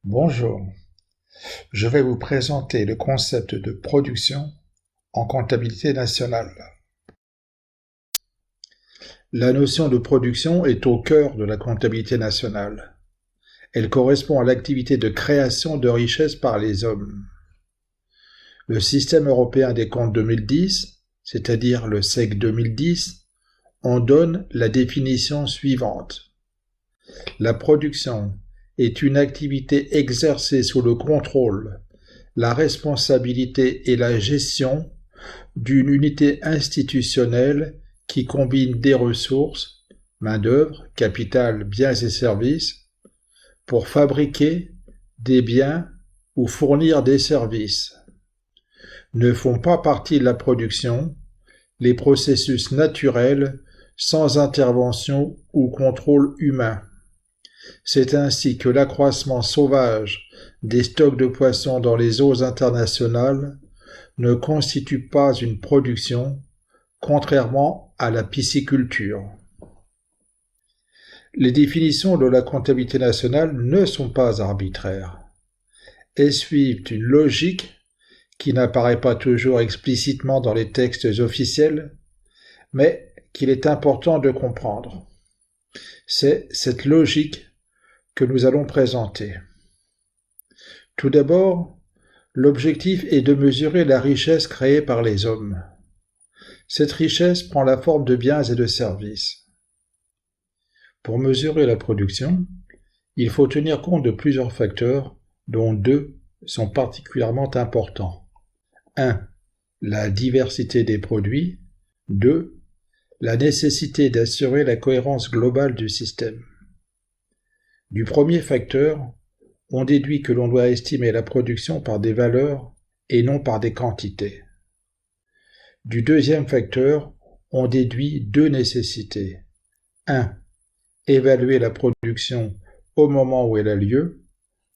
Bonjour, je vais vous présenter le concept de production en comptabilité nationale. La notion de production est au cœur de la comptabilité nationale. Elle correspond à l'activité de création de richesses par les hommes. Le système européen des comptes 2010, c'est-à-dire le SEC 2010, en donne la définition suivante. La production est une activité exercée sous le contrôle, la responsabilité et la gestion d'une unité institutionnelle qui combine des ressources, main-d'œuvre, capital, biens et services, pour fabriquer des biens ou fournir des services. Ne font pas partie de la production les processus naturels sans intervention ou contrôle humain. C'est ainsi que l'accroissement sauvage des stocks de poissons dans les eaux internationales ne constitue pas une production, contrairement à la pisciculture. Les définitions de la comptabilité nationale ne sont pas arbitraires. Elles suivent une logique qui n'apparaît pas toujours explicitement dans les textes officiels, mais qu'il est important de comprendre. C'est cette logique que nous allons présenter. Tout d'abord, l'objectif est de mesurer la richesse créée par les hommes. Cette richesse prend la forme de biens et de services. Pour mesurer la production, il faut tenir compte de plusieurs facteurs, dont deux sont particulièrement importants. 1. La diversité des produits. 2. La nécessité d'assurer la cohérence globale du système. Du premier facteur, on déduit que l'on doit estimer la production par des valeurs et non par des quantités. Du deuxième facteur, on déduit deux nécessités. 1. Évaluer la production au moment où elle a lieu.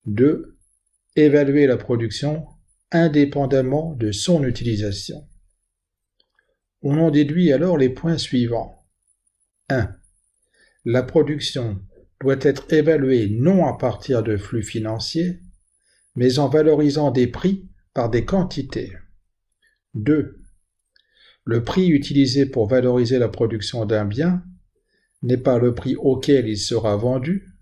2. Évaluer la production indépendamment de son utilisation. On en déduit alors les points suivants. 1. La production doit être évaluée non à partir de flux financiers, mais en valorisant des prix par des quantités. 2. Le prix utilisé pour valoriser la production d'un bien n'est pas le prix auquel il sera vendu,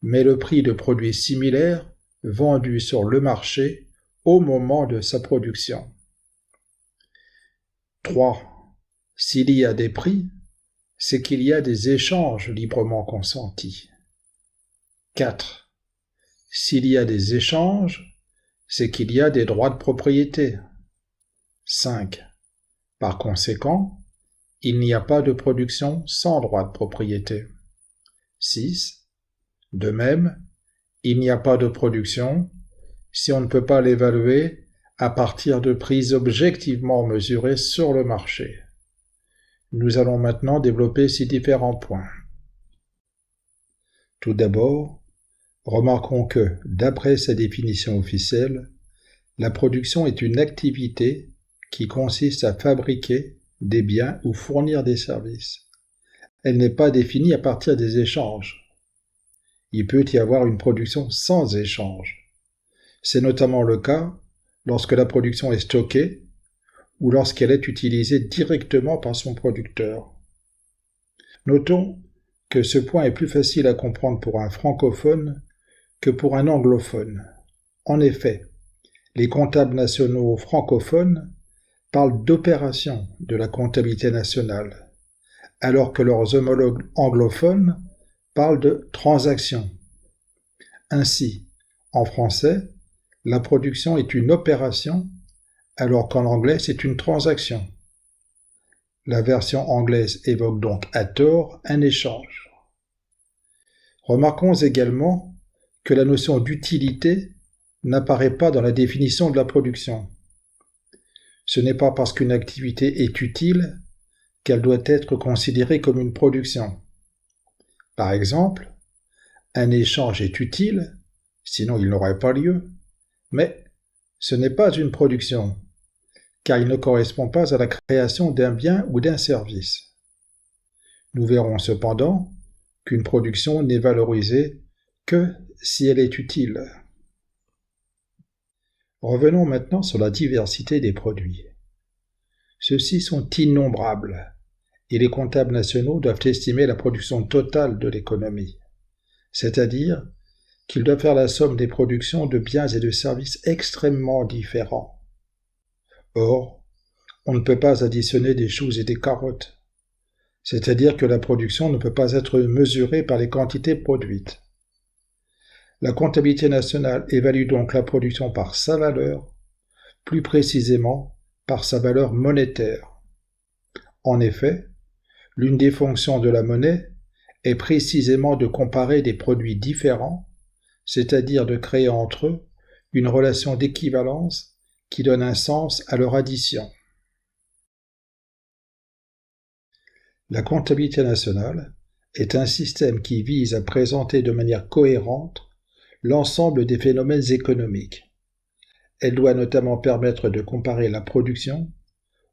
mais le prix de produits similaires vendus sur le marché au moment de sa production. 3. S'il y a des prix, c'est qu'il y a des échanges librement consentis. 4. S'il y a des échanges, c'est qu'il y a des droits de propriété. 5. Par conséquent, il n'y a pas de production sans droit de propriété. 6. De même, il n'y a pas de production si on ne peut pas l'évaluer à partir de prix objectivement mesurés sur le marché. Nous allons maintenant développer ces différents points. Tout d'abord, remarquons que, d'après sa définition officielle, la production est une activité qui consiste à fabriquer des biens ou fournir des services. Elle n'est pas définie à partir des échanges. Il peut y avoir une production sans échange. C'est notamment le cas lorsque la production est stockée ou lorsqu'elle est utilisée directement par son producteur. Notons que ce point est plus facile à comprendre pour un francophone que pour un anglophone. En effet, les comptables nationaux francophones parlent d'opérations de la comptabilité nationale, alors que leurs homologues anglophones parlent de transactions. Ainsi, en français, la production est une opération, alors qu'en anglais c'est une transaction. La version anglaise évoque donc à tort un échange. Remarquons également que la notion d'utilité n'apparaît pas dans la définition de la production. Ce n'est pas parce qu'une activité est utile qu'elle doit être considérée comme une production. Par exemple, un échange est utile, sinon il n'aurait pas lieu, mais ce n'est pas une production, car il ne correspond pas à la création d'un bien ou d'un service. Nous verrons cependant qu'une production n'est valorisée que si elle est utile. Revenons maintenant sur la diversité des produits. Ceux-ci sont innombrables, et les comptables nationaux doivent estimer la production totale de l'économie, c'est-à-dire qu'ils doivent faire la somme des productions de biens et de services extrêmement différents. Or, on ne peut pas additionner des choux et des carottes, c'est-à-dire que la production ne peut pas être mesurée par les quantités produites. La comptabilité nationale évalue donc la production par sa valeur, plus précisément par sa valeur monétaire. En effet, l'une des fonctions de la monnaie est précisément de comparer des produits différents, c'est-à-dire de créer entre eux une relation d'équivalence qui donne un sens à leur addition. La comptabilité nationale est un système qui vise à présenter de manière cohérente l'ensemble des phénomènes économiques. Elle doit notamment permettre de comparer la production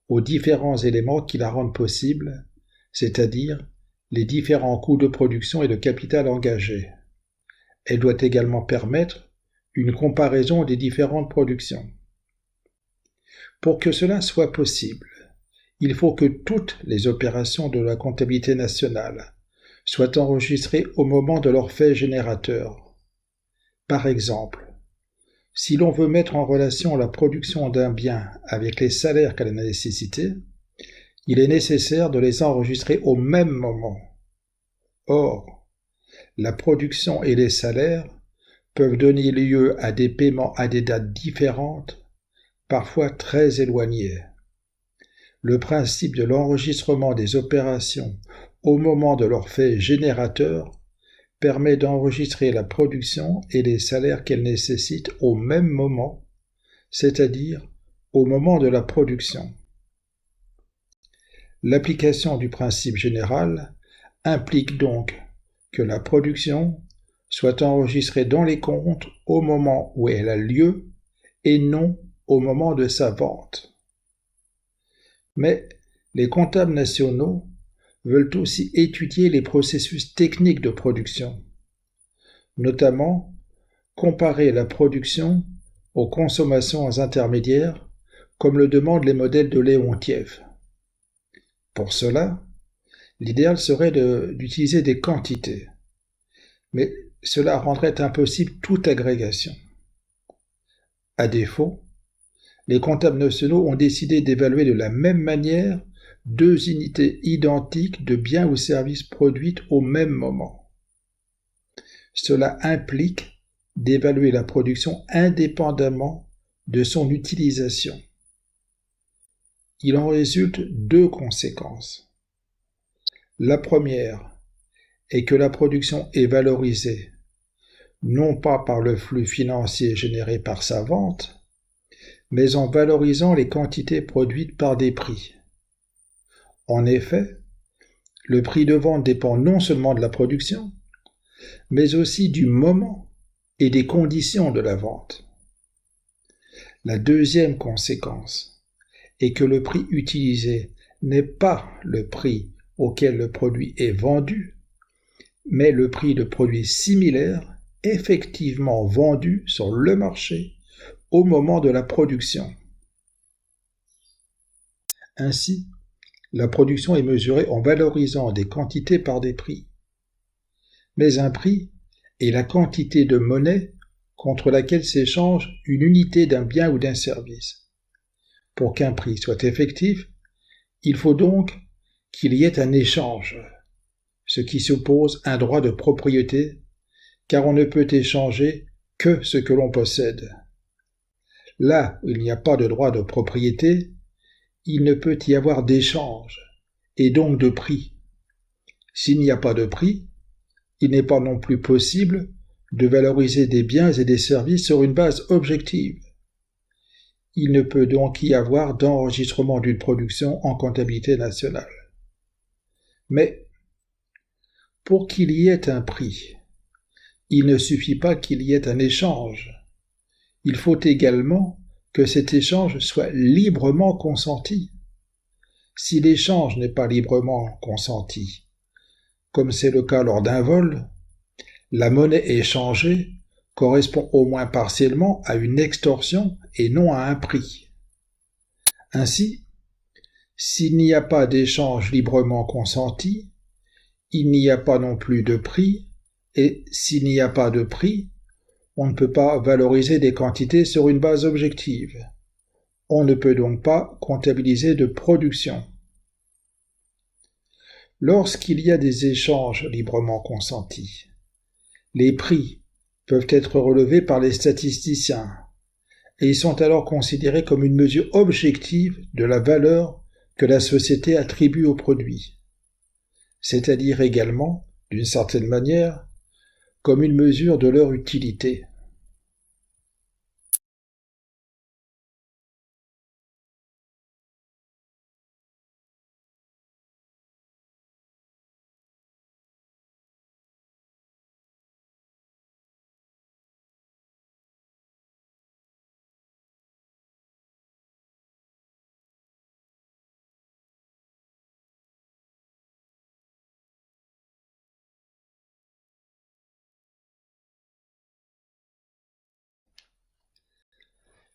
aux différents éléments qui la rendent possible, c'est-à-dire les différents coûts de production et de capital engagé. Elle doit également permettre une comparaison des différentes productions. Pour que cela soit possible, il faut que toutes les opérations de la comptabilité nationale soient enregistrées au moment de leur fait générateur. Par exemple, si l'on veut mettre en relation la production d'un bien avec les salaires qu'elle a nécessités, il est nécessaire de les enregistrer au même moment. Or, la production et les salaires peuvent donner lieu à des paiements à des dates différentes, parfois très éloignées. Le principe de l'enregistrement des opérations au moment de leur fait générateur permet d'enregistrer la production et les salaires qu'elle nécessite au même moment, c'est-à-dire au moment de la production. L'application du principe général implique donc que la production soit enregistrée dans les comptes au moment où elle a lieu et non au moment de sa vente. Mais les comptables nationaux veulent aussi étudier les processus techniques de production, notamment comparer la production aux consommations intermédiaires, comme le demandent les modèles de Leontief. Pour cela, l'idéal serait d'utiliser des quantités, mais cela rendrait impossible toute agrégation. À défaut, les comptables nationaux ont décidé d'évaluer de la même manière deux unités identiques de biens ou services produites au même moment. Cela implique d'évaluer la production indépendamment de son utilisation. Il en résulte deux conséquences. La première est que la production est valorisée non pas par le flux financier généré par sa vente, mais en valorisant les quantités produites par des prix. En effet, le prix de vente dépend non seulement de la production, mais aussi du moment et des conditions de la vente. La deuxième conséquence est que le prix utilisé n'est pas le prix auquel le produit est vendu, mais le prix de produits similaires effectivement vendus sur le marché au moment de la production. Ainsi, la production est mesurée en valorisant des quantités par des prix. Mais un prix est la quantité de monnaie contre laquelle s'échange une unité d'un bien ou d'un service. Pour qu'un prix soit effectif, il faut donc qu'il y ait un échange, ce qui suppose un droit de propriété, car on ne peut échanger que ce que l'on possède. Là où il n'y a pas de droit de propriété, il ne peut y avoir d'échange, et donc de prix. S'il n'y a pas de prix, il n'est pas non plus possible de valoriser des biens et des services sur une base objective. Il ne peut donc y avoir d'enregistrement d'une production en comptabilité nationale. Mais, pour qu'il y ait un prix, il ne suffit pas qu'il y ait un échange. Il faut également que cet échange soit librement consenti. Si l'échange n'est pas librement consenti, comme c'est le cas lors d'un vol, la monnaie échangée correspond au moins partiellement à une extorsion et non à un prix. Ainsi, s'il n'y a pas d'échange librement consenti, il n'y a pas non plus de prix, et s'il n'y a pas de prix, on ne peut pas valoriser des quantités sur une base objective. On ne peut donc pas comptabiliser de production. Lorsqu'il y a des échanges librement consentis, les prix peuvent être relevés par les statisticiens, et ils sont alors considérés comme une mesure objective de la valeur que la société attribue aux produits, c'est-à-dire également, d'une certaine manière, comme une mesure de leur utilité.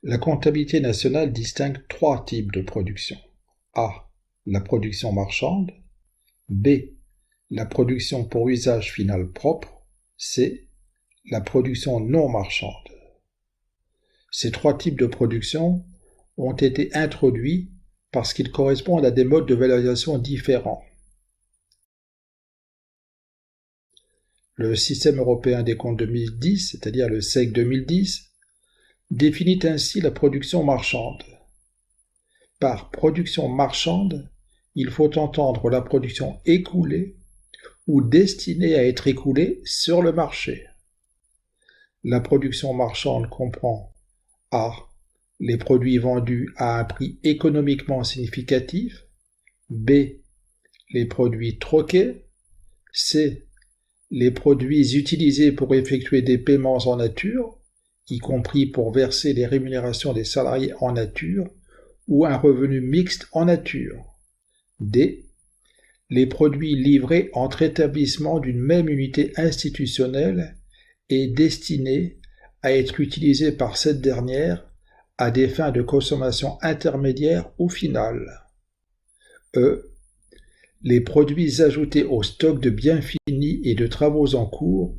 La comptabilité nationale distingue trois types de production. A. La production marchande. B. La production pour usage final propre. C. La production non marchande. Ces trois types de production ont été introduits parce qu'ils correspondent à des modes de valorisation différents. Le système européen des comptes 2010, c'est-à-dire le SEC 2010, définit ainsi la production marchande. Par production marchande, il faut entendre la production écoulée ou destinée à être écoulée sur le marché. La production marchande comprend A. Les produits vendus à un prix économiquement significatif. B. Les produits troqués. C. Les produits utilisés pour effectuer des paiements en nature, y compris pour verser les rémunérations des salariés en nature, ou un revenu mixte en nature. D. Les produits livrés entre établissements d'une même unité institutionnelle et destinés à être utilisés par cette dernière à des fins de consommation intermédiaire ou finale. E. Les produits ajoutés au stock de biens finis et de travaux en cours,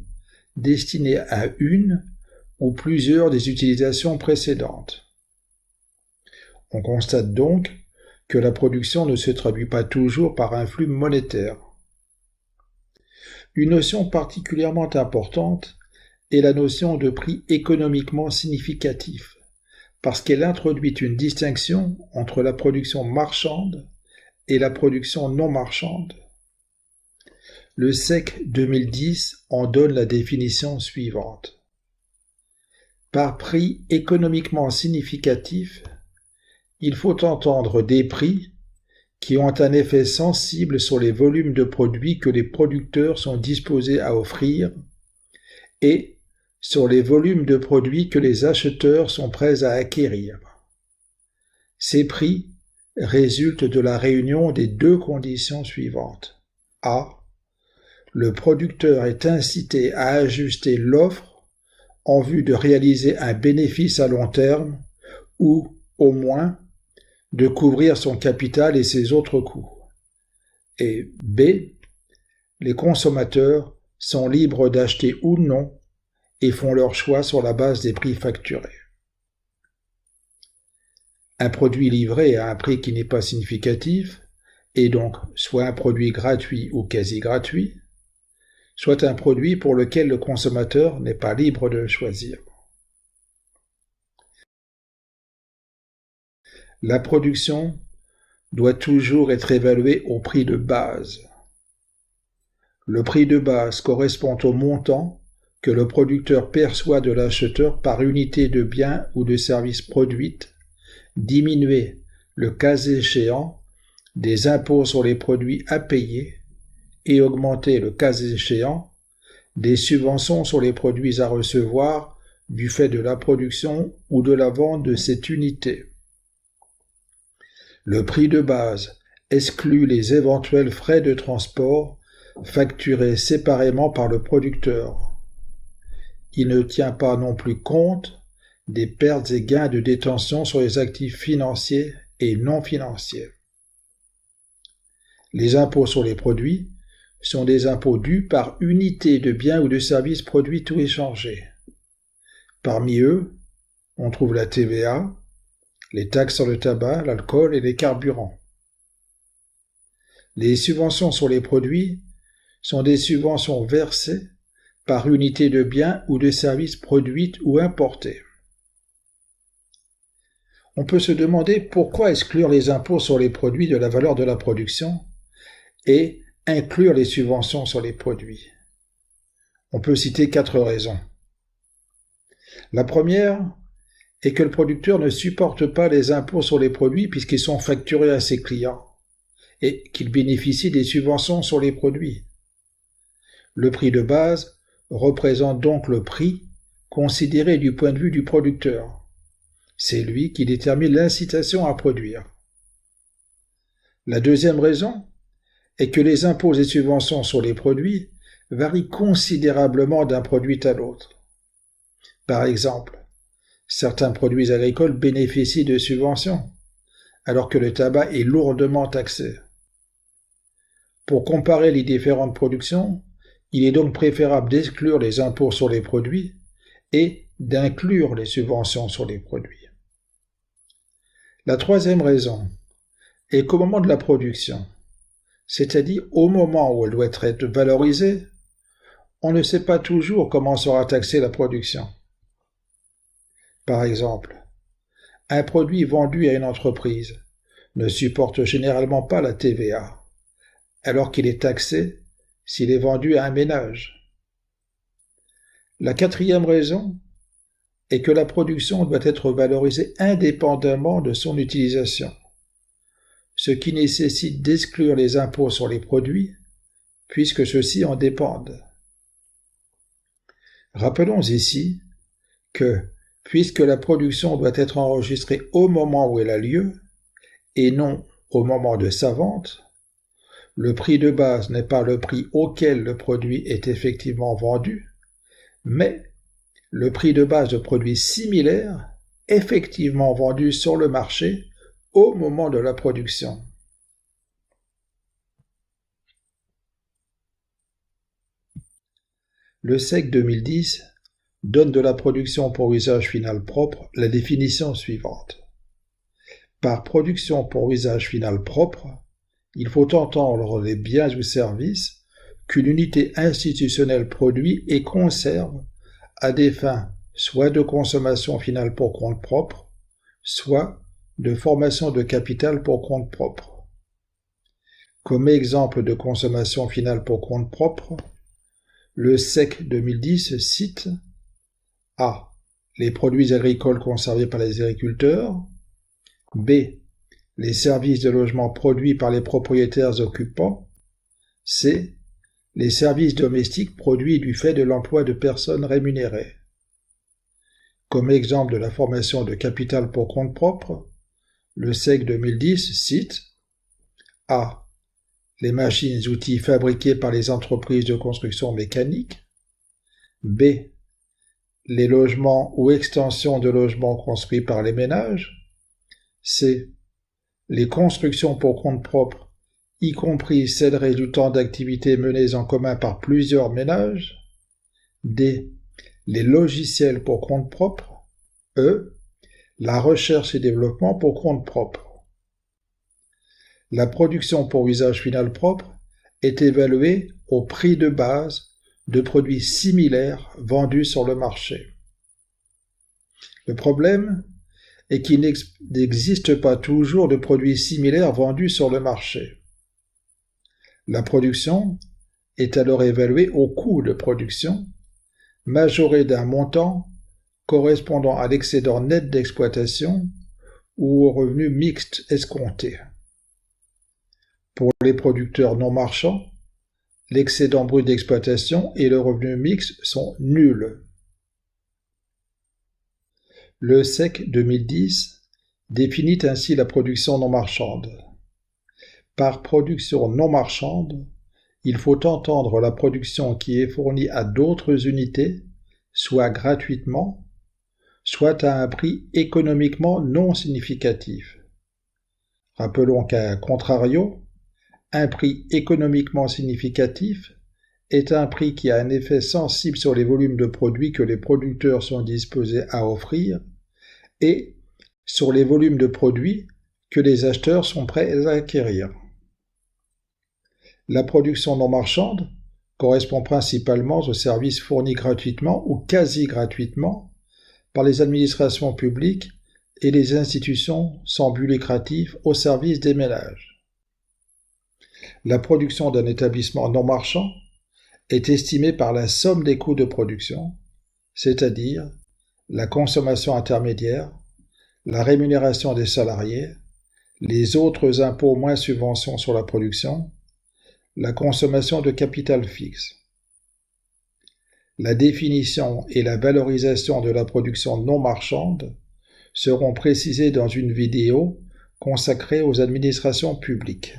destinés à une ou plusieurs des utilisations précédentes. On constate donc que la production ne se traduit pas toujours par un flux monétaire. Une notion particulièrement importante est la notion de prix économiquement significatif, parce qu'elle introduit une distinction entre la production marchande et la production non marchande. Le SEC 2010 en donne la définition suivante. Par prix économiquement significatif, il faut entendre des prix qui ont un effet sensible sur les volumes de produits que les producteurs sont disposés à offrir et sur les volumes de produits que les acheteurs sont prêts à acquérir. Ces prix résultent de la réunion des deux conditions suivantes. A. Le producteur est incité à ajuster l'offre en vue de réaliser un bénéfice à long terme ou, au moins, de couvrir son capital et ses autres coûts. Et B. Les consommateurs sont libres d'acheter ou non et font leur choix sur la base des prix facturés. Un produit livré à un prix qui n'est pas significatif est donc soit un produit gratuit ou quasi gratuit, soit un produit pour lequel le consommateur n'est pas libre de choisir. La production doit toujours être évaluée au prix de base. Le prix de base correspond au montant que le producteur perçoit de l'acheteur par unité de biens ou de services produites, diminué, le cas échéant, des impôts sur les produits à payer et augmenter, le cas échéant, des subventions sur les produits à recevoir du fait de la production ou de la vente de cette unité. Le prix de base exclut les éventuels frais de transport facturés séparément par le producteur. il ne tient pas non plus compte des pertes et gains de détention sur les actifs financiers et non financiers. Les impôts sur les produits sont des impôts dus par unité de biens ou de services produits ou échangés. Parmi eux, on trouve la TVA, les taxes sur le tabac, l'alcool et les carburants. Les subventions sur les produits sont des subventions versées par unité de biens ou de services produites ou importées. On peut se demander pourquoi exclure les impôts sur les produits de la valeur de la production et inclure les subventions sur les produits. On peut citer 4 raisons. La première est que le producteur ne supporte pas les impôts sur les produits puisqu'ils sont facturés à ses clients et qu'il bénéficie des subventions sur les produits. Le prix de base représente donc le prix considéré du point de vue du producteur. C'est lui qui détermine l'incitation à produire. La deuxième raison est que les impôts et subventions sur les produits varient considérablement d'un produit à l'autre. Par exemple, certains produits agricoles bénéficient de subventions, alors que le tabac est lourdement taxé. Pour comparer les différentes productions, il est donc préférable d'exclure les impôts sur les produits et d'inclure les subventions sur les produits. La troisième raison est qu'au moment de la production, c'est-à-dire au moment où elle doit être valorisée, on ne sait pas toujours comment sera taxée la production. Par exemple, un produit vendu à une entreprise ne supporte généralement pas la TVA, alors qu'il est taxé s'il est vendu à un ménage. La quatrième raison est que la production doit être valorisée indépendamment de son utilisation, ce qui nécessite d'exclure les impôts sur les produits, puisque ceux-ci en dépendent. Rappelons ici que, puisque la production doit être enregistrée au moment où elle a lieu, et non au moment de sa vente, le prix de base n'est pas le prix auquel le produit est effectivement vendu, mais le prix de base de produits similaires effectivement vendus sur le marché au moment de la production. Le SEC 2010 donne de la production pour usage final propre la définition suivante. Par production pour usage final propre, il faut entendre les biens ou services qu'une unité institutionnelle produit et conserve à des fins soit de consommation finale pour compte propre, soit de formation de capital pour compte propre. Comme exemple de consommation finale pour compte propre, le SEC 2010 cite A. Les produits agricoles conservés par les agriculteurs, B. Les services de logement produits par les propriétaires occupants, C. Les services domestiques produits du fait de l'emploi de personnes rémunérées. Comme exemple de la formation de capital pour compte propre, le SEC 2010 cite A. Les machines-outils fabriquées par les entreprises de construction mécanique, B. Les logements ou extensions de logements construits par les ménages, C. Les constructions pour compte propre, y compris celles résultant d'activités menées en commun par plusieurs ménages, D. Les logiciels pour compte propre, E. La recherche et développement pour compte propre. La production pour usage final propre est évaluée au prix de base de produits similaires vendus sur le marché. Le problème est qu'il n'existe pas toujours de produits similaires vendus sur le marché. La production est alors évaluée au coût de production, majoré d'un montant correspondant à l'excédent net d'exploitation ou au revenu mixte escompté. Pour les producteurs non marchands, l'excédent brut d'exploitation et le revenu mixte sont nuls. Le SEC 2010 définit ainsi la production non marchande. Par production non marchande, il faut entendre la production qui est fournie à d'autres unités soit gratuitement, soit à un prix économiquement non significatif. Rappelons qu'à contrario, un prix économiquement significatif est un prix qui a un effet sensible sur les volumes de produits que les producteurs sont disposés à offrir et sur les volumes de produits que les acheteurs sont prêts à acquérir. La production non marchande correspond principalement aux services fournis gratuitement ou quasi gratuitement par les administrations publiques et les institutions sans but lucratif au service des ménages. La production d'un établissement non marchand est estimée par la somme des coûts de production, c'est-à-dire la consommation intermédiaire, la rémunération des salariés, les autres impôts moins subventions sur la production, la consommation de capital fixe. La définition et la valorisation de la production non marchande seront précisées dans une vidéo consacrée aux administrations publiques.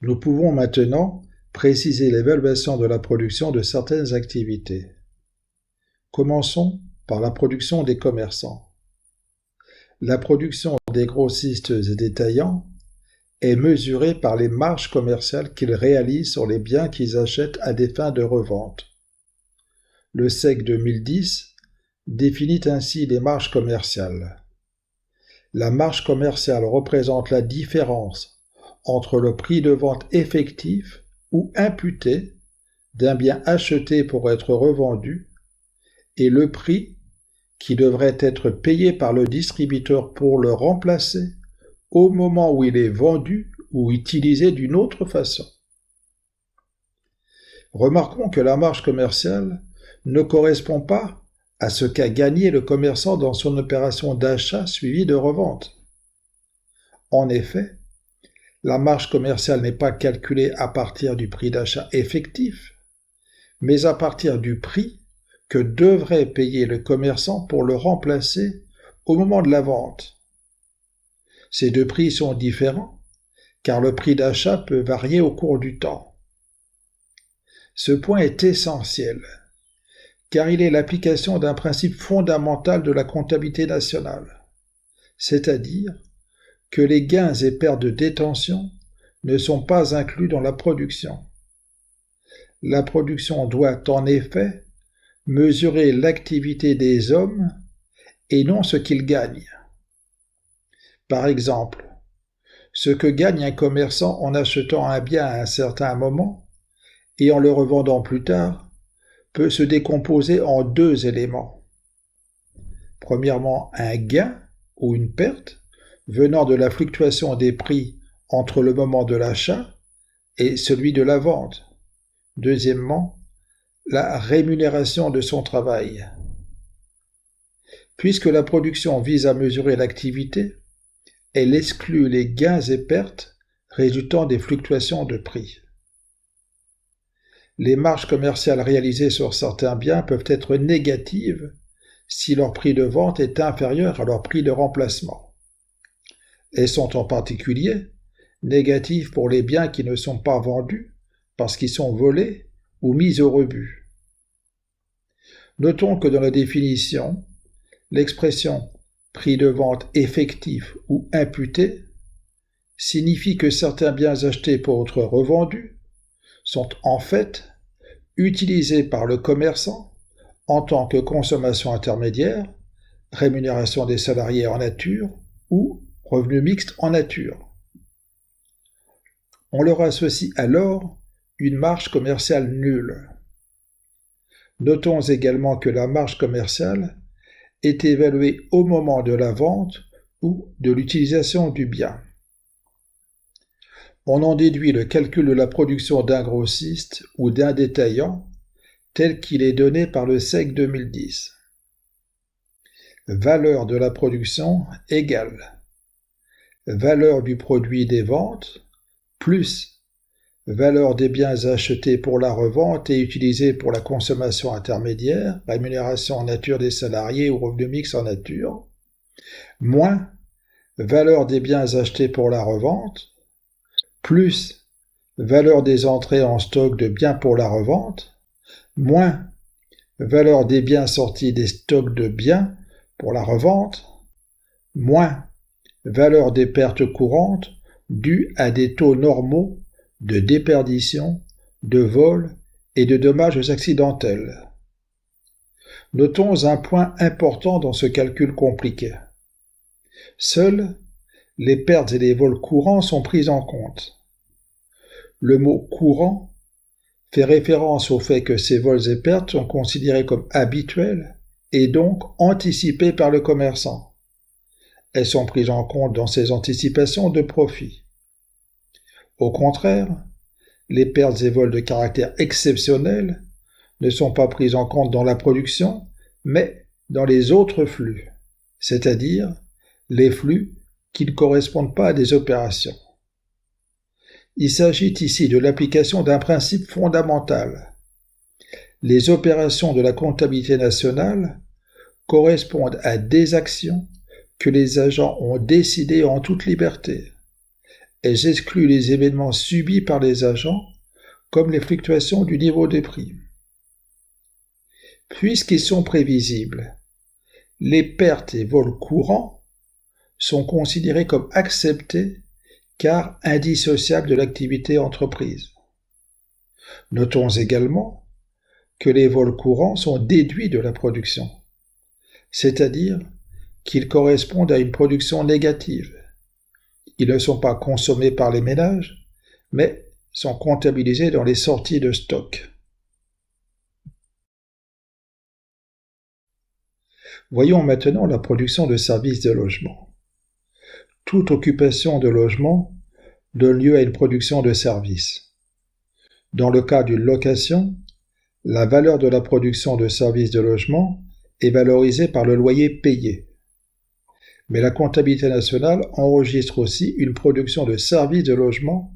Nous pouvons maintenant préciser l'évaluation de la production de certaines activités. Commençons par la production des commerçants. La production des grossistes et détaillants est mesurée par les marges commerciales qu'ils réalisent sur les biens qu'ils achètent à des fins de revente. Le SEC 2010 définit ainsi les marges commerciales. La marge commerciale représente la différence entre le prix de vente effectif ou imputé d'un bien acheté pour être revendu et le prix qui devrait être payé par le distributeur pour le remplacer au moment où il est vendu ou utilisé d'une autre façon. Remarquons que la marge commerciale ne correspond pas à ce qu'a gagné le commerçant dans son opération d'achat suivie de revente. En effet, la marge commerciale n'est pas calculée à partir du prix d'achat effectif, mais à partir du prix que devrait payer le commerçant pour le remplacer au moment de la vente. Ces deux prix sont différents, car le prix d'achat peut varier au cours du temps. Ce point est essentiel, car il est l'application d'un principe fondamental de la comptabilité nationale, c'est-à-dire que les gains et pertes de détention ne sont pas inclus dans la production. La production doit en effet mesurer l'activité des hommes et non ce qu'ils gagnent. Par exemple, ce que gagne un commerçant en achetant un bien à un certain moment et en le revendant plus tard peut se décomposer en deux éléments. Premièrement, un gain ou une perte venant de la fluctuation des prix entre le moment de l'achat et celui de la vente. Deuxièmement, la rémunération de son travail. Puisque la production vise à mesurer l'activité, elle exclut les gains et pertes résultant des fluctuations de prix. Les marges commerciales réalisées sur certains biens peuvent être négatives si leur prix de vente est inférieur à leur prix de remplacement. Elles sont en particulier négatives pour les biens qui ne sont pas vendus parce qu'ils sont volés ou mis au rebut. Notons que dans la définition, l'expression prix de vente effectif ou imputé signifie que certains biens achetés pour être revendus sont en fait utilisés par le commerçant en tant que consommation intermédiaire, rémunération des salariés en nature ou revenu mixte en nature. On leur associe alors une marge commerciale nulle. Notons également que la marge commerciale est évaluée au moment de la vente ou de l'utilisation du bien. On en déduit le calcul de la production d'un grossiste ou d'un détaillant tel qu'il est donné par le SEC 2010. Valeur de la production égale valeur du produit des ventes plus valeur des biens achetés pour la revente et utilisés pour la consommation intermédiaire, rémunération en nature des salariés ou revenu mix en nature, moins valeur des biens achetés pour la revente, plus valeur des entrées en stock de biens pour la revente, moins valeur des biens sortis des stocks de biens pour la revente, moins valeur des pertes courantes dues à des taux normaux de déperdition, de vol et de dommages accidentels. Notons un point important dans ce calcul compliqué. Seuls les pertes et les vols courants sont pris en compte. Le mot « courant » fait référence au fait que ces vols et pertes sont considérés comme habituels et donc anticipés par le commerçant. Elles sont prises en compte dans ces anticipations de profit. Au contraire, les pertes et vols de caractère exceptionnel ne sont pas prises en compte dans la production, mais dans les autres flux, c'est-à-dire les flux qui ne correspondent pas à des opérations. Il s'agit ici de l'application d'un principe fondamental. Les opérations de la comptabilité nationale correspondent à des actions que les agents ont décidées en toute liberté. Elles excluent les événements subis par les agents, comme les fluctuations du niveau des prix. Puisqu'ils sont prévisibles, les pertes et vols courants sont considérés comme acceptés car indissociables de l'activité entreprise. Notons également que les vols courants sont déduits de la production, c'est-à-dire qu'ils correspondent à une production négative. Ils ne sont pas consommés par les ménages, mais sont comptabilisés dans les sorties de stock. Voyons maintenant la production de services de logement. Toute occupation de logement donne lieu à une production de services. Dans le cas d'une location, la valeur de la production de services de logement est valorisée par le loyer payé. Mais la comptabilité nationale enregistre aussi une production de services de logement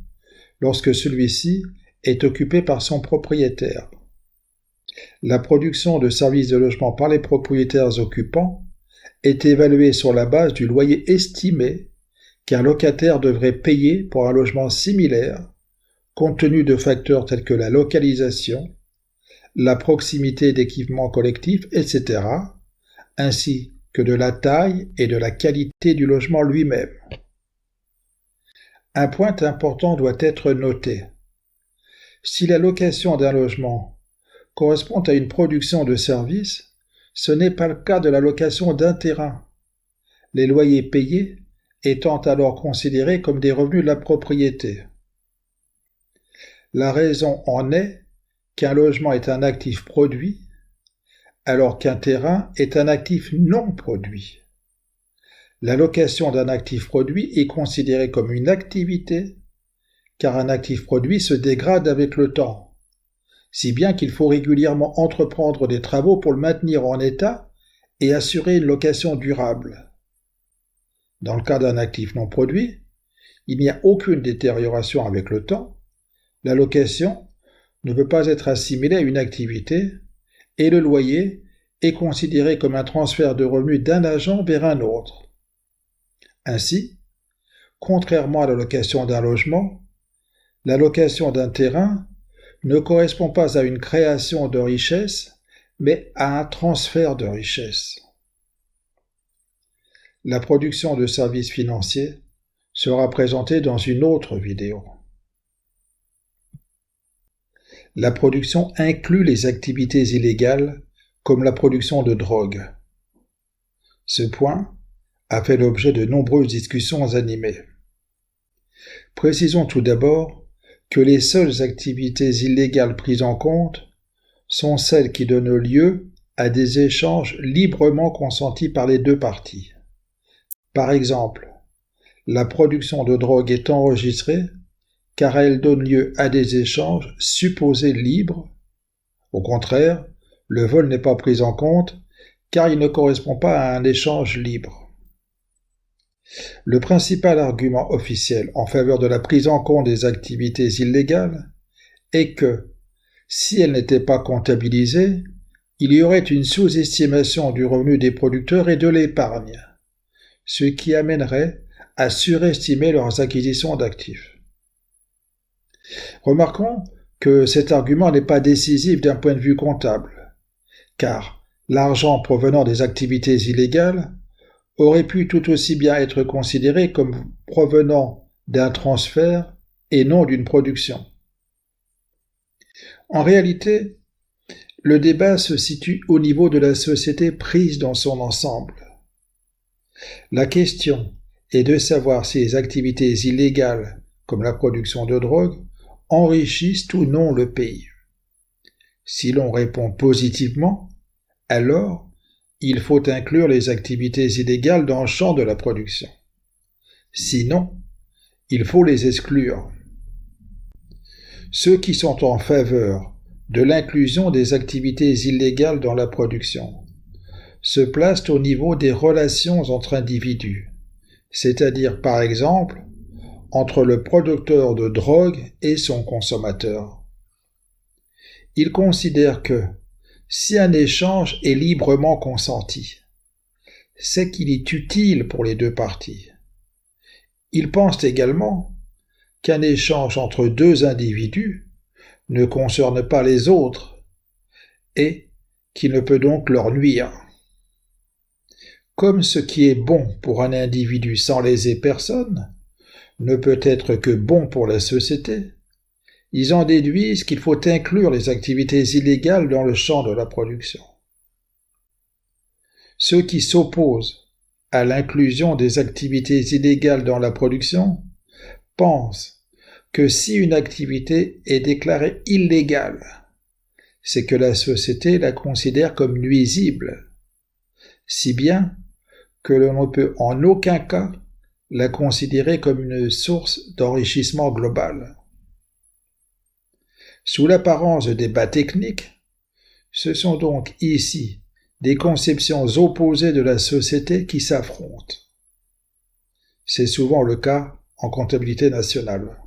lorsque celui-ci est occupé par son propriétaire. La production de services de logement par les propriétaires occupants est évaluée sur la base du loyer estimé qu'un locataire devrait payer pour un logement similaire, compte tenu de facteurs tels que la localisation, la proximité d'équipements collectifs, etc., ainsi que de la taille et de la qualité du logement lui-même. Un point important doit être noté. Si la location d'un logement correspond à une production de services, ce n'est pas le cas de la location d'un terrain, les loyers payés étant alors considérés comme des revenus de la propriété. La raison en est qu'un logement est un actif produit, alors qu'un terrain est un actif non produit. La location d'un actif produit est considérée comme une activité, car un actif produit se dégrade avec le temps, si bien qu'il faut régulièrement entreprendre des travaux pour le maintenir en état et assurer une location durable. Dans le cas d'un actif non produit, il n'y a aucune détérioration avec le temps, la location ne peut pas être assimilée à une activité, et le loyer est considéré comme un transfert de revenus d'un agent vers un autre. Ainsi, contrairement à la location d'un logement, la location d'un terrain ne correspond pas à une création de richesse, mais à un transfert de richesse. La production de services financiers sera présentée dans une autre vidéo. La production inclut les activités illégales comme la production de drogue. Ce point a fait l'objet de nombreuses discussions animées. Précisons tout d'abord que les seules activités illégales prises en compte sont celles qui donnent lieu à des échanges librement consentis par les deux parties. Par exemple, la production de drogue est enregistrée car elle donne lieu à des échanges supposés libres. Au contraire, le vol n'est pas pris en compte, car il ne correspond pas à un échange libre. Le principal argument officiel en faveur de la prise en compte des activités illégales est que, si elles n'étaient pas comptabilisées, il y aurait une sous-estimation du revenu des producteurs et de l'épargne, ce qui amènerait à surestimer leurs acquisitions d'actifs. Remarquons que cet argument n'est pas décisif d'un point de vue comptable, car l'argent provenant des activités illégales aurait pu tout aussi bien être considéré comme provenant d'un transfert et non d'une production. En réalité, le débat se situe au niveau de la société prise dans son ensemble. La question est de savoir si les activités illégales, comme la production de drogue, enrichissent ou non le pays. Si l'on répond positivement, alors il faut inclure les activités illégales dans le champ de la production. Sinon, il faut les exclure. Ceux qui sont en faveur de l'inclusion des activités illégales dans la production se placent au niveau des relations entre individus, c'est-à-dire par exemple entre le producteur de drogue et son consommateur. Ils considèrent que si un échange est librement consenti, c'est qu'il est utile pour les deux parties. Ils pensent également qu'un échange entre deux individus ne concerne pas les autres et qui ne peut donc leur nuire. Comme ce qui est bon pour un individu sans léser personne ne peut être que bon pour la société, ils en déduisent qu'il faut inclure les activités illégales dans le champ de la production. Ceux qui s'opposent à l'inclusion des activités illégales dans la production pensent que si une activité est déclarée illégale, c'est que la société la considère comme nuisible, si bien que l'on ne peut en aucun cas la considérer comme une source d'enrichissement global. Sous l'apparence de débats techniques, ce sont donc ici des conceptions opposées de la société qui s'affrontent. C'est souvent le cas en comptabilité nationale.